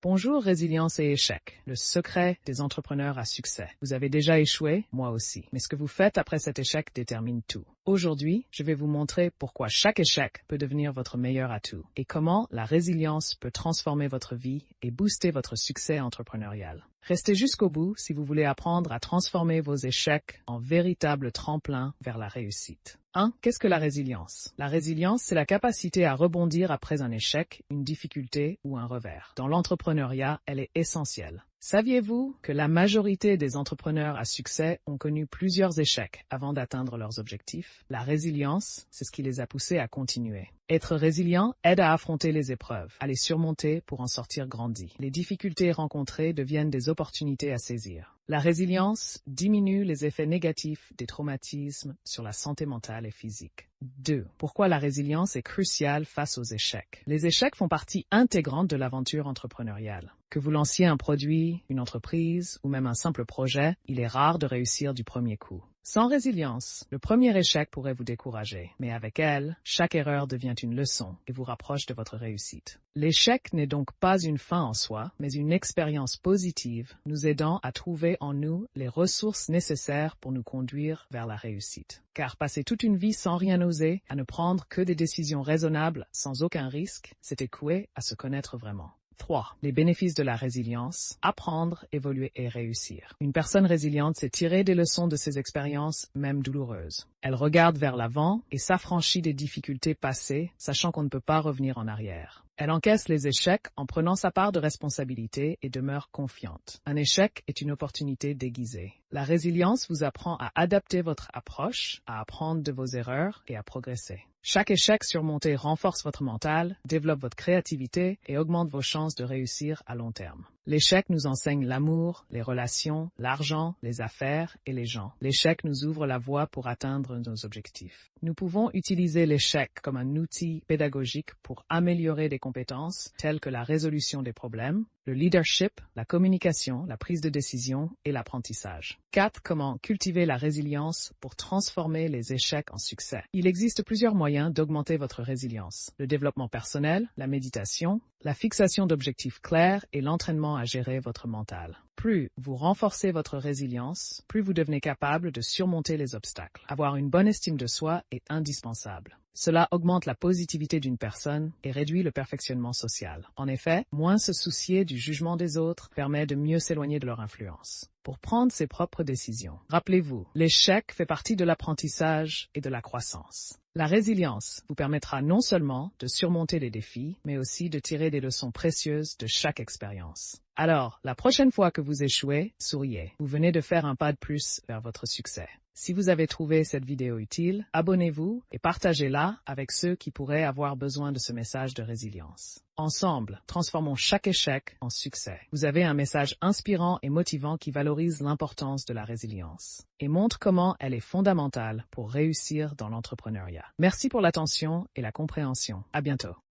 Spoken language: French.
Bonjour, résilience et échec, le secret des entrepreneurs à succès. Vous avez déjà échoué, moi aussi, mais ce que vous faites après cet échec détermine tout. Aujourd'hui, je vais vous montrer pourquoi chaque échec peut devenir votre meilleur atout et comment la résilience peut transformer votre vie et booster votre succès entrepreneurial. Restez jusqu'au bout si vous voulez apprendre à transformer vos échecs en véritables tremplins vers la réussite. 1. Qu'est-ce que la résilience? La résilience, c'est la capacité à rebondir après un échec, une difficulté ou un revers. Dans l'entrepreneuriat, elle est essentielle. Saviez-vous que la majorité des entrepreneurs à succès ont connu plusieurs échecs avant d'atteindre leurs objectifs? La résilience, c'est ce qui les a poussés à continuer. Être résilient aide à affronter les épreuves, à les surmonter pour en sortir grandi. Les difficultés rencontrées deviennent des opportunités à saisir. La résilience diminue les effets négatifs des traumatismes sur la santé mentale et physique. 2. Pourquoi la résilience est cruciale face aux échecs? Les échecs font partie intégrante de l'aventure entrepreneuriale. Que vous lanciez un produit, une entreprise ou même un simple projet, il est rare de réussir du premier coup. Sans résilience, le premier échec pourrait vous décourager, mais avec elle, chaque erreur devient une leçon et vous rapproche de votre réussite. L'échec n'est donc pas une fin en soi, mais une expérience positive nous aidant à trouver en nous les ressources nécessaires pour nous conduire vers la réussite. Car passer toute une vie sans rien oser, à ne prendre que des décisions raisonnables sans aucun risque, c'est échouer à se connaître vraiment. 3. Les bénéfices de la résilience, apprendre, évoluer et réussir. Une personne résiliente sait tirer des leçons de ses expériences, même douloureuses. Elle regarde vers l'avant et s'affranchit des difficultés passées, sachant qu'on ne peut pas revenir en arrière. Elle encaisse les échecs en prenant sa part de responsabilité et demeure confiante. Un échec est une opportunité déguisée. La résilience vous apprend à adapter votre approche, à apprendre de vos erreurs et à progresser. Chaque échec surmonté renforce votre mental, développe votre créativité et augmente vos chances de réussir à long terme. L'échec nous enseigne l'amour, les relations, l'argent, les affaires et les gens. L'échec nous ouvre la voie pour atteindre nos objectifs. Nous pouvons utiliser l'échec comme un outil pédagogique pour améliorer des compétences telles que la résolution des problèmes, le leadership, la communication, la prise de décision et l'apprentissage. 4. Comment cultiver la résilience pour transformer les échecs en succès? Il existe plusieurs moyens d'augmenter votre résilience. Le développement personnel, la méditation, la fixation d'objectifs clairs et l'entraînement à gérer votre mental. Plus vous renforcez votre résilience, plus vous devenez capable de surmonter les obstacles. Avoir une bonne estime de soi est indispensable. Cela augmente la positivité d'une personne et réduit le perfectionnement social. En effet, moins se soucier du jugement des autres permet de mieux s'éloigner de leur influence. Pour prendre ses propres décisions. Rappelez-vous, l'échec fait partie de l'apprentissage et de la croissance. La résilience vous permettra non seulement de surmonter les défis, mais aussi de tirer des leçons précieuses de chaque expérience. Alors, la prochaine fois que vous échouez, souriez. Vous venez de faire un pas de plus vers votre succès. Si vous avez trouvé cette vidéo utile, abonnez-vous et partagez-la avec ceux qui pourraient avoir besoin de ce message de résilience. Ensemble, transformons chaque échec en succès. Vous avez un message inspirant et motivant qui valorise l'importance de la résilience et montre comment elle est fondamentale pour réussir dans l'entrepreneuriat. Merci pour l'attention et la compréhension. À bientôt.